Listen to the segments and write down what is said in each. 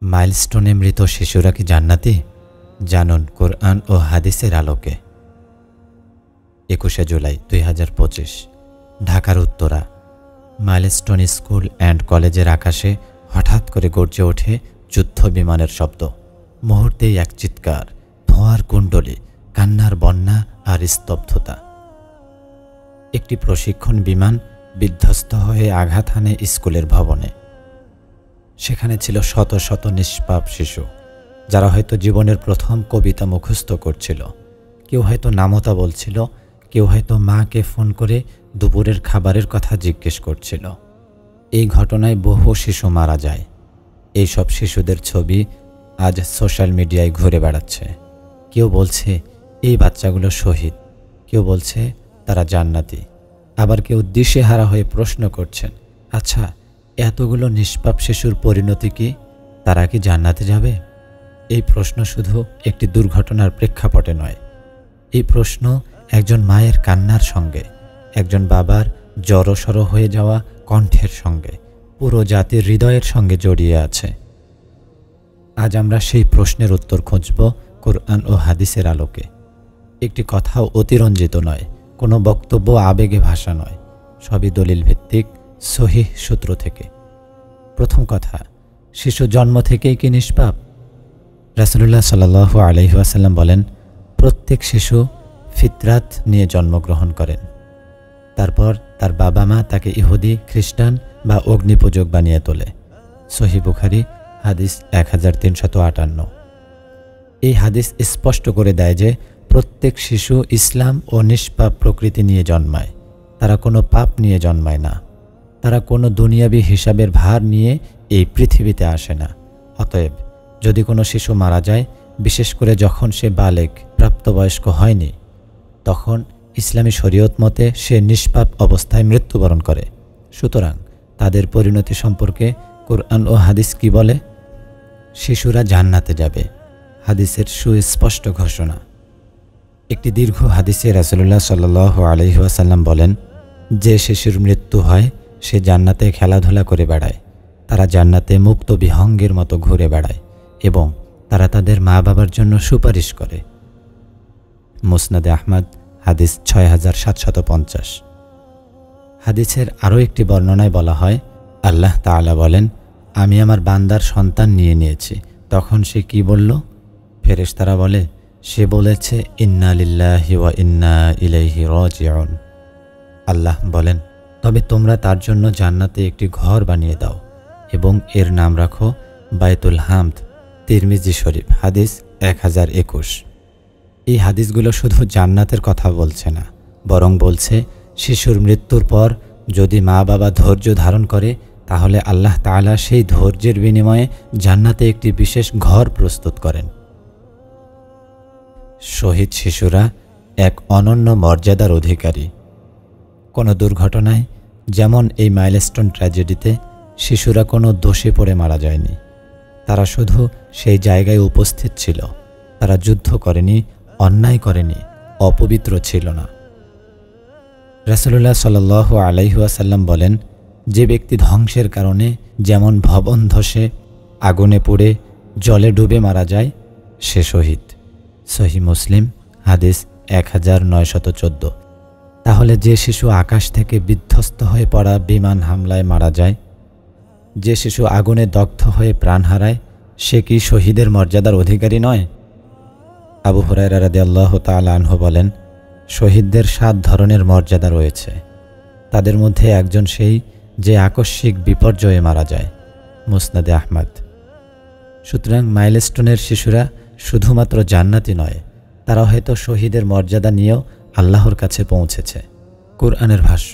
মাইলস্টোনে মৃত শিশুরা কি জান্নাতি? জানুন কোরআন ও হাদিসের আলোকে। 21শে জুলাই 2025, ঢাকার উত্তরা। মাইলস্টোন স্কুল অ্যান্ড কলেজের আকাশে হঠাৎ করে গর্জে ওঠে যুদ্ধ বিমানের শব্দ। মুহূর্তেই এক চিৎকার, ধোঁয়ার কুণ্ডলী, কান্নার বন্যা আর স্তব্ধতা। একটি প্রশিক্ষণ বিমান বিধ্বস্ত হয়ে আঘাত হানে স্কুলের ভবনে। সেখানে ছিল শত শত নিষ্পাপ শিশু, যারা হয়তো জীবনের প্রথম কবিতা মুখস্থ করছিল। কেউ হয়তো নামতা বলছিল, কেউ হয়তো মাকে ফোন করে দুপুরের খাবারের কথা জিজ্ঞেস করছিল। এই ঘটনায় বহু শিশু মারা যায়। এই সব শিশুদের ছবি আজ সোশ্যাল মিডিয়ায় ঘুরে বেড়াচ্ছে। কেউ বলছে এই বাচ্চাগুলো শহীদ, কেউ বলছে তারা জান্নাতি, আবার কেউ দিশেহারা হয়ে প্রশ্ন করছেন, আচ্ছা, এতগুলো নিষ্পাপ শিশুর পরিণতি কি? তারা কি জান্নাতে যাবে? এই প্রশ্ন শুধু একটি দুর্ঘটনার প্রেক্ষাপটে নয়। এই প্রশ্ন একজন মায়ের কান্নার সঙ্গে, একজন বাবার জড়সড় হয়ে যাওয়া কণ্ঠের সঙ্গে, পুরো জাতির হৃদয়ের সঙ্গে জড়িয়ে আছে। আজ আমরা সেই প্রশ্নের উত্তর খুঁজব কোরআন ও হাদিসের আলোকে। একটি কথাও অতিরঞ্জিত নয়, কোনো বক্তব্য আবেগে ভাষা নয়, সবই দলিল ভিত্তিক, সহিহ সূত্র থেকে। প্রথম কথা, শিশু জন্ম থেকেই কি নিষ্পাপ? রাসূলুল্লাহ সাল্লাল্লাহু আলাইহি ওয়াসাল্লাম বলেন, প্রত্যেক শিশু ফিতরাত নিয়ে জন্মগ্রহণ করেন। তারপর তার বাবা মা তাকে ইহুদি, খ্রিস্টান বা অগ্নিপূজক বানিয়ে তোলে। সহিহ বুখারী হাদিস 1358। এই হাদিস স্পষ্ট করে দেয় যে প্রত্যেক শিশু ইসলাম ও নিষ্পাপ প্রকৃতি নিয়ে জন্মায়। তারা কোনো পাপ নিয়ে জন্মায় না। তারা কোনো দুনিয়াবী হিসাবের ভার নিয়ে এই পৃথিবীতে আসে না। অতএব যদি কোনো শিশু মারা যায়, বিশেষ করে যখন সে বালেগ, প্রাপ্তবয়স্ক হয়নি, তখন ইসলামী শরীয়ত মতে সে নিষ্পাপ অবস্থায় মৃত্যুবরণ করে। সুতরাং তাদের পরিণতি সম্পর্কে কোরআন ও হাদিস কি বলে? শিশুরা জান্নাতে যাবে, হাদিসের সুস্পষ্ট ঘোষণা। একটি দীর্ঘ হাদিসে রাসূলুল্লাহ সাল্লাল্লাহু আলাইহি ওয়াসাল্লাম বলেন, যে শিশুর মৃত্যু হয় সে জান্নাতে খেলাধুলা করে বেড়ায়। তারা জান্নাতে মুক্ত বিহঙ্গের মতো ঘুরে বেড়ায় এবং তারা তাদের মা বাবার জন্য সুপারিশ করে। মুসনাদে আহমদ হাদিস 6750। হাদিসের আরও একটি বর্ণনায় বলা হয়, আল্লাহ তাআলা বলেন, আমি আমার বান্দার সন্তান নিয়ে নিয়েছি। তখন সে কি বলল? ফেরেশতারা বলে, সে বলেছে ইন্না লিল্লাহি ওয়া ইন্না ইলাইহি রাজিউন। আল্লাহ বলেন, তবে তোমরা তার জন্য জান্নাতে একটি ঘর বানিয়ে দাও এবং এর নাম রাখো বাইতুল হামদ। তিরমিজি শরীফ হাদিস 1021। এই হাদিসগুলো শুধু জান্নাতের কথা বলছে না, বরং বলছে শিশুর মৃত্যুর পর যদি মা বাবা ধৈর্য ধারণ করে, তাহলে আল্লাহ তাআলা সেই ধৈর্যের বিনিময়ে জান্নাতে একটি বিশেষ ঘর প্রস্তুত করেন। শহীদ শিশুরা এক অনন্য মর্যাদার অধিকারী। কোনো দুর্ঘটনায়, যেমন এই মাইলস্টোন ট্র্যাজেডিতে, শিশুরা কোনো দোষে পড়ে মারা যায়নি। তারা শুধু সেই জায়গায় উপস্থিত ছিল। তারা যুদ্ধ করেনি, অন্যায় করেনি, অপবিত্র ছিল না। রাসূলুল্লাহ সাল্লাল্লাহু আলাইহি ওয়াসাল্লাম বলেন, যে ব্যক্তি ধ্বংসের কারণে, যেমন ভবন ধসে, আগুনে পুড়ে, জলে ডুবে মারা যায়, সে শহীদ। সহিহ মুসলিম হাদিস 1914। তাহলে যে শিশু আকাশ থেকে বিধ্বস্ত হয়ে পড়া বিমান হামলায় মারা যায়, যে শিশু আগুনে দগ্ধ হয়ে প্রাণ হারায়, সে কি শহীদের মর্যাদার অধিকারী নয়? আবু হুরায়রা রাদিয়াল্লাহু তাআলা আনহু বলেন, শহীদদের 7 ধরনের মর্যাদা রয়েছে। তাদের মধ্যে একজন সেই যে আকস্মিক বিপর্যয়ে মারা যায়। মুসনাদে আহমদ। সুতরাং মাইলস্টোনের শিশুরা শুধুমাত্র জান্নাতি নয়, তারা হয়তো শহীদের মর্যাদা নিয়েও আল্লাহর কাছে পৌঁছেছে। কোরআনের ভাষ্য,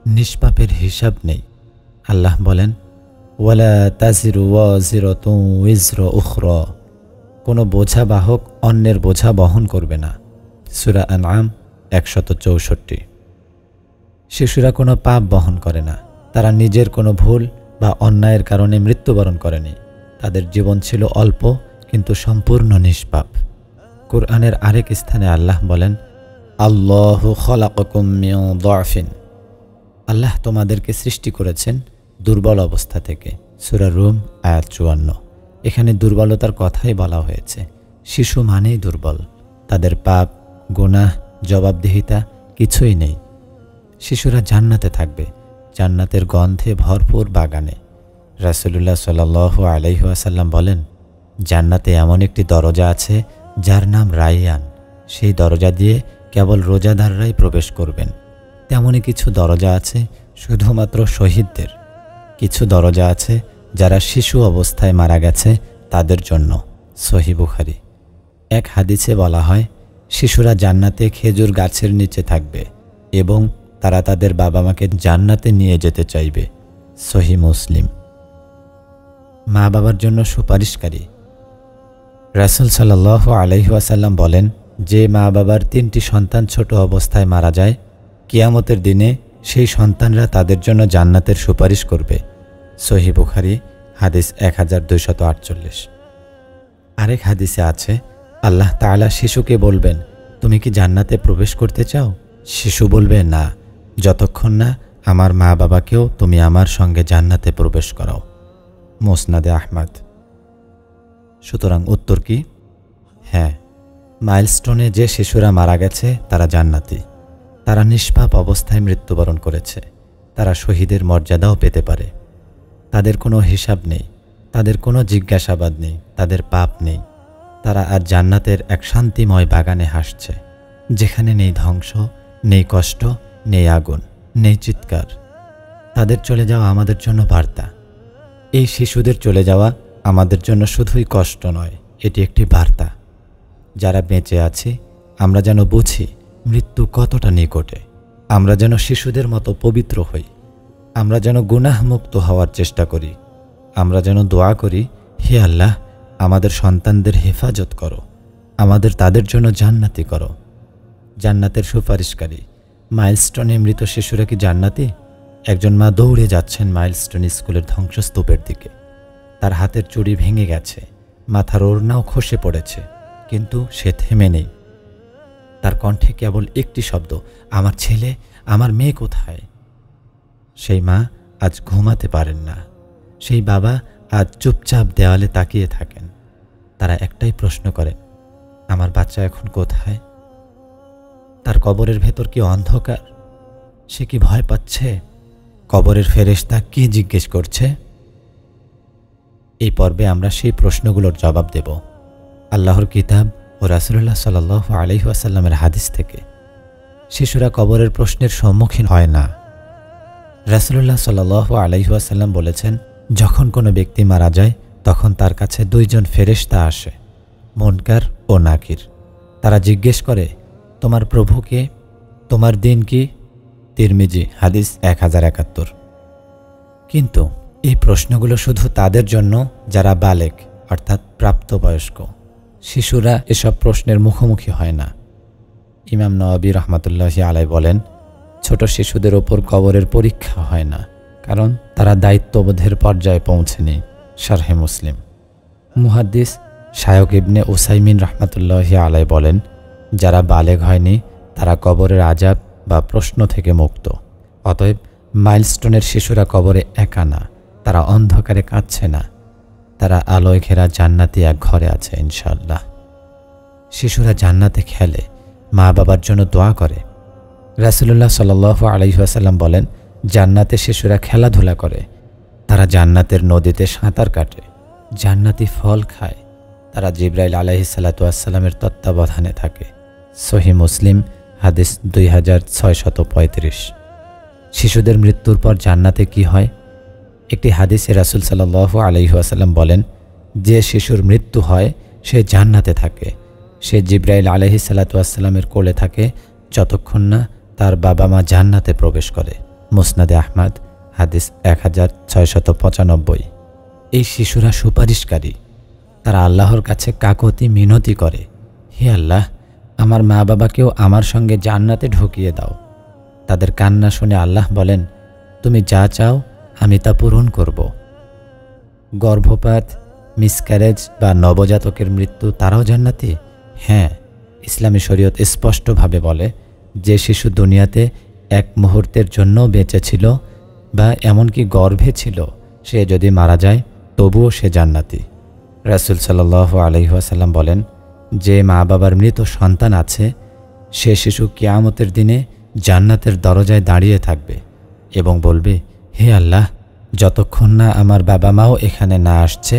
নিষ্পাপের হিসাব নেই। আল্লাহ বলেন, ওয়ালা তাজিরু ওয়াজিরাতুন উইজরা উখরা। কোনো বোঝা বাহক অন্যের বোঝা বহন করবে না। সূরা আনআম 164। শিশুরা কোনো পাপ বহন করে না। তারা নিজের কোনো ভুল বা অন্যায়ের কারণে মৃত্যুবরণ করেনি। তাদের জীবন ছিল অল্প কিন্তু সম্পূর্ণ নিষ্পাপ। কোরআনের আরেক স্থানে আল্লাহ বলেন, আল্লাহু খলাকাকুম মিন যাফিন। আল্লাহ তোমাদেরকে সৃষ্টি করেছেন দুর্বল অবস্থা থেকে। সূরা রুম আয়াত 54। এখানে দুর্বলতার কথাই বলা হয়েছে। শিশু মানেই দুর্বল, তাদের পাপ, গুনাহ, জবাবদিহিতা কিছুই নেই। শিশুরা জান্নাতে থাকবে, জান্নাতের গন্ধে ভরপুর বাগানে। রাসূলুল্লাহ সাল্লাল্লাহু আলাইহি ওয়াসাল্লাম বলেন, জান্নাতে এমন একটি দরজা আছে যার নাম রাইয়ান। সেই দরজা দিয়ে কেবল রোজাদাররাই প্রবেশ করবেন। তেমনই কিছু দরজা আছে শুধুমাত্র শহীদদের। কিছু দরজা আছে যারা শিশু অবস্থায় মারা গেছে তাদের জন্য। সহিহ বুখারী। এক হাদিসে বলা হয়, শিশুরা জান্নাতে খেজুর গাছের নিচে থাকবে এবং তারা তাদের বাবা মাকে জান্নাতে নিয়ে যেতে চাইবে। সহিহ মুসলিম। মা বাবার জন্য সুপারিশকারী। রাসূল সাল্লাল্লাহু আলাইহি ওয়াসাল্লাম বলেন, যে মা বাবার 3টি সন্তান ছোট অবস্থায় মারা যায়, কিয়ামতের দিনে সেই সন্তানরা তাদের জন্য জান্নাতের সুপারিশ করবে। সহিহ বুখারী, হাদিস 1248। আরেক হাদিসে আছে, আল্লাহ তাআলা শিশুকে বলবেন, তুমি কি জান্নাতে প্রবেশ করতে চাও? শিশু বলবে, না, যতক্ষণ না আমার মা বাবাকেও তুমি আমার সঙ্গে জান্নাতে প্রবেশ করাও। মুসনাদে আহমদ। সুতরাং উত্তর কি? হ্যাঁ, মাইলস্টোনে যে শিশুরা মারা গেছে তারা জান্নাতি। তারা নিষ্পাপ অবস্থায় মৃত্যুবরণ করেছে। তারা শহীদের মর্যাদাও পেতে পারে। তাদের কোনো হিসাব নেই, তাদের কোনো জিজ্ঞাসাবাদ নেই, তাদের পাপ নেই। তারা আজ জান্নাতের এক শান্তিময় বাগানে হাসছে, যেখানে নেই ধ্বংস, নেই কষ্ট, নেই আগুন, নেই চিৎকার। তাদের চলে যাওয়া আমাদের জন্য বার্তা। এই শিশুদের চলে যাওয়া আমাদের জন্য শুধুই কষ্ট নয়, এটি একটি বার্তা। যারা বেঁচে আছি আমরা যেন বুঝি মৃত্যু কতটা নিকটে। আমরা যেন শিশুদের মতো পবিত্র হই। আমরা যেন গুনাহমুক্ত হওয়ার চেষ্টা করি। আমরা যেন দোয়া করি, হে আল্লাহ, আমাদের সন্তানদের হেফাজত করো, আমাদের তাদের জন্য জান্নাতি করো। জান্নাতের সুপারিশকারী। মাইলস্টোনে মৃত শিশুরা কি জান্নাতি? একজন মা দৌড়ে যাচ্ছেন মাইলস্টোন স্কুলের ধ্বংসস্তূপের দিকে। তার হাতের চুড়ি ভেঙে গেছে, মাথার ওড়নাও খসে পড়েছে, কিন্তু সে থেমে নেই। তার কণ্ঠে কেবল একটি শব্দ, আমার ছেলে, আমার মেয়ে কোথায়? সেই মা আজ ঘুমাতে পারেন না। সেই বাবা আজ চুপচাপ দেওয়ালে তাকিয়ে থাকেন। তারা একটাই প্রশ্ন করেন, আমার বাচ্চা এখন কোথায়? তার কবরের ভেতর কি অন্ধকার? সে কি ভয় পাচ্ছে? কবরের ফেরেশতা কি জিজ্ঞেস করছে? এই পর্বে আমরা সেই প্রশ্নগুলোর জবাব দেব আল্লাহর কিতাব ও রাসূলুল্লাহ সাল্লাল্লাহু আলাইহি ওয়াসাল্লামের হাদিস থেকে। শিশুরা কবরের প্রশ্নের সম্মুখীন হয় না। রাসূলুল্লাহ সাল্লাল্লাহু আলাইহি ওয়াসাল্লাম বলেছেন, যখন কোনো ব্যক্তি মারা যায় তখন তার কাছে 2 জন ফেরেশতা আসে, মুনকার ও নাকির। তারা জিজ্ঞেস করে, তোমার প্রভু কে? তোমার দিন কি? তিরমিজি, হাদিস 1071। কিন্তু এই প্রশ্নগুলো শুধু তাদের জন্য যারা বালেক অর্থাৎ প্রাপ্তবয়স্ক। শিশুরা এসব প্রশ্নের মুখোমুখি হয় না। ইমাম নওয়াবী রাহমাতুল্লাহি আলাইহি বলেন, ছোট শিশুদের ওপর কবরের পরীক্ষা হয় না, কারণ তারা দায়িত্ববোধের পর্যায়ে পৌঁছেনি। শারহে মুসলিম। মুহাদ্দিস শায়খ ইবনে উসাইমিন রাহমাতুল্লাহি আলাইহি বলেন, যারা বালেগ হয়নি তারা কবরের আযাব বা প্রশ্ন থেকে মুক্ত। অতএব মাইলস্টোনের শিশুরা কবরে একা না, তারা অন্ধকারে কাঁদছে না, তারা আলোয় ঘেরা জান্নাতি এক ঘরে আছে ইনশাআল্লাহ। শিশুরা জান্নাতে খেলে, মা বাবার জন্য দোয়া করে। রাসূলুল্লাহ সাল্লাল্লাহু আলাইহি ওয়াসাল্লাম বলেন, জান্নাতে শিশুরা খেলাধুলা করে, তারা জান্নাতের নদীতে সাঁতার কাটে, জান্নাতি ফল খায়, তারা জিবরাইল আলাইহিস সালাতু ওয়াস সালামের তত্ত্বাবধানে থাকে। সহিহ মুসলিম, হাদিস 2635। শিশুদের মৃত্যুর পর জান্নাতে কি হয়? একটি হাদিসে রাসূল সাল্লাল্লাহু আলাইহি ওয়াসাল্লাম বলেন, যে শিশুর মৃত্যু হয় সে জান্নাতে থাকে। সে জিবরাইল আলাইহিস সালাতু ওয়াস সালামের কোলে থাকে যতক্ষণ না তার বাবা মা জান্নাতে প্রবেশ করে। মুসনাদে আহমদ, হাদিস 1695। এই শিশুরা সুপারিশকারী। তারা আল্লাহর কাছে কাকতি মিনতি করে, হে আল্লাহ, আমার মা বাবাকেও আমার সঙ্গে জান্নাতে ঢুকিয়ে দাও। তাদের কান্না শুনে আল্লাহ বলেন, তুমি যা চাও আমি তা পূরণ করব। গর্ভপাত, মিসক্যারেজ বা নবজাতকের মৃত্যু তারাও জান্নাতি? হ্যাঁ, ইসলামী শরীয়ত স্পষ্টভাবে বলে, যে শিশু দুনিয়াতে এক মুহূর্তের জন্য বেঁচে ছিল বা এমনকি গর্ভে ছিল, সে যদি মারা যায় তবুও সে জান্নাতি। রাসূল সাল্লাল্লাহু আলাইহি ওয়াসাল্লাম বলেন, যে মা বাবার মৃত সন্তান আছে সে শিশু কিয়ামতের দিনে জান্নাতের দরজায় দাঁড়িয়ে থাকবে এবং বলবে, হে আল্লাহ, যতক্ষণ না আমার বাবা মাও এখানে না আসছে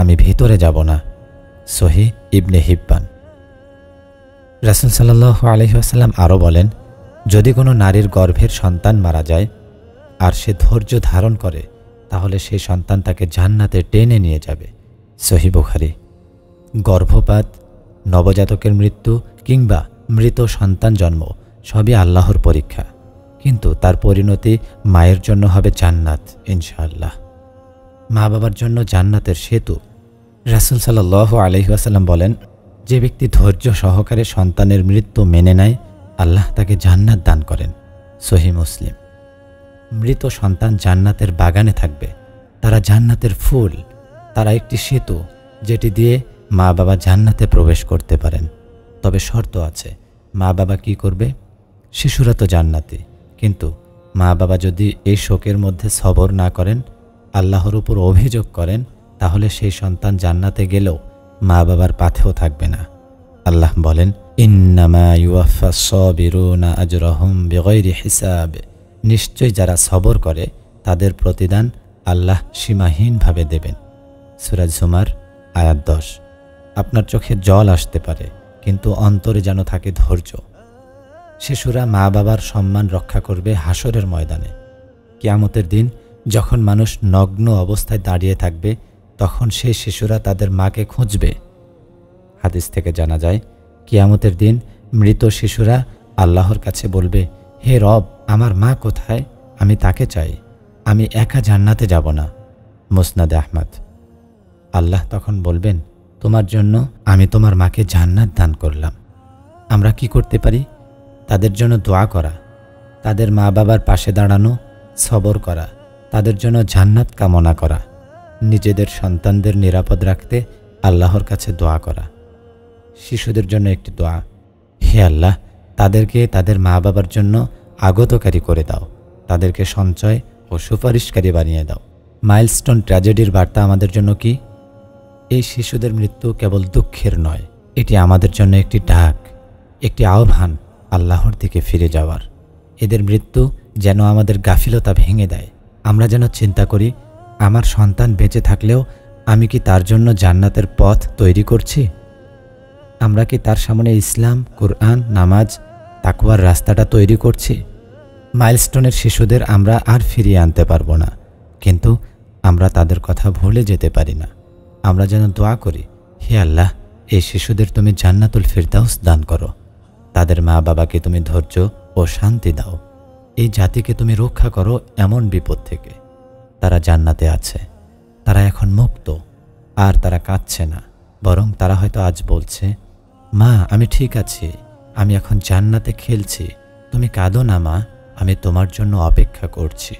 আমি ভিতরে যাব না। সহিহ ইবনে হিব্বান। রাসূল সাল্লাল্লাহু আলাইহি ওয়াসাল্লাম আরও বলেন, যদি কোনো নারীর গর্ভের সন্তান মারা যায় আর সে ধৈর্য ধারণ করে তাহলে সেই সন্তান তাকে জান্নাতে টেনে নিয়ে যাবে। সহিহ বুখারী। গর্ভপাত, নবজাতকের মৃত্যু কিংবা মৃত সন্তান জন্ম সবই আল্লাহর পরীক্ষা, কিন্তু তার পরিণতি মায়ের জন্য হবে জান্নাত ইনশাআল্লাহ। মা বাবার জন্য জান্নাতের সেতু। রাসূল সাল্লাল্লাহু আলাইহি ওয়াসাল্লাম বলেন, যে ব্যক্তি ধৈর্য সহকারে সন্তানের মৃত্যু মেনে নেয় আল্লাহ তাকে জান্নাত দান করেন। সহিহ মুসলিম। মৃত সন্তান জান্নাতের বাগানে থাকবে, তারা জান্নাতের ফুল, তারা একটি সেতু যেটি দিয়ে মা বাবা জান্নাতে প্রবেশ করতে পারেন। তবে শর্ত আছে, মা বাবা কি করবে? শিশুরা তো জান্নাতি, কিন্তু মা বাবা যদি এই শোকের মধ্যে সবর না করেন, আল্লাহর উপর অভিযোগ করেন, তাহলে সেই সন্তান জান্নাতে গেলেও মা বাবার পাথেও থাকবে না। আল্লাহ বলেন, ইন্নামা ইউওয়াফাস সাবিরুনা আজরাহুম বিগাইরি হিসাব। নিশ্চয় যারা সবর করে তাদের প্রতিদান আল্লাহ সীমাহীনভাবে দেবেন। সূরা জুমার আয়াত 10। আপনার চোখে জল আসতে পারে, কিন্তু অন্তরে যেন থাকে ধৈর্য। শিশুরা মা বাবার সম্মান রক্ষা করবে হাসরের ময়দানে। কিয়ামতের দিন যখন মানুষ নগ্ন অবস্থায় দাঁড়িয়ে থাকবে, তখন সেই শিশুরা তাদের মাকে খুঁজবে। হাদিস থেকে জানা যায়, কিয়ামতের দিন মৃত শিশুরা আল্লাহর কাছে বলবে, হে রব, আমার মা কোথায়? আমি তাকে চাই, আমি একা জান্নাতে যাব না। মুসনাদে আহমদ। আল্লাহ তখন বলবেন, তোমার জন্য আমি তোমার মাকে জান্নাত দান করলাম। আমরা কি করতে পারি? তাদের জন্য দোয়া করা, তাদের মা বাবার পাশে দাঁড়ানো, সবর করা, তাদের জন্য জান্নাত কামনা করা, নিজেদের সন্তানদের নিরাপদ রাখতে আল্লাহর কাছে দোয়া করা। শিশুদের জন্য একটি দোয়া, হে আল্লাহ, তাদেরকে তাদের মা বাবার জন্য আগতকারী করে দাও, তাদেরকে সঞ্চয় ও সুপারিশকারী বানিয়ে দাও। মাইলস্টোন ট্র্যাজেডির বার্তা আমাদের জন্য কি? এই শিশুদের মৃত্যু কেবল দুঃখের নয়, এটি আমাদের জন্য একটি ডাক, একটি আহ্বান আল্লাহর দিকে ফিরে যাওয়ার। এদের মৃত্যু যেন আমাদের গাফিলতা ভেঙে দেয়। আমরা যেন চিন্তা করি, আমার সন্তান বেঁচে থাকলেও আমি কি তার জন্য জান্নাতের পথ তৈরি করছি? আমরা কি তার সামনে ইসলাম, কুরআন, নামাজ, তাকওয়ার রাস্তাটা তৈরি করছি? মাইলস্টোনের শিশুদের আমরা আর ফিরিয়ে আনতে পারবো না, কিন্তু আমরা তাদের কথা ভুলে যেতে পারি না। আমরা যেন দোয়া করি, হে আল্লাহ, এই শিশুদের তুমি জান্নাতুল ফিরদাউস দান করো, তাদের মা বাবাকে তুমি ধৈর্য ও শান্তি দাও, এই জাতিকে তুমি রক্ষা করো এমন বিপদ থেকে। তারা জান্নাতে আছে, তারা এখন মুক্ত, আর তারা কাঁদছে না, বরং তারা হয়তো আজ বলছে, মা আমি ঠিক আছি, আমি এখন জান্নাতে খেলছি, তুমি কাঁদো না মা, আমি তোমার জন্য অপেক্ষা করছি।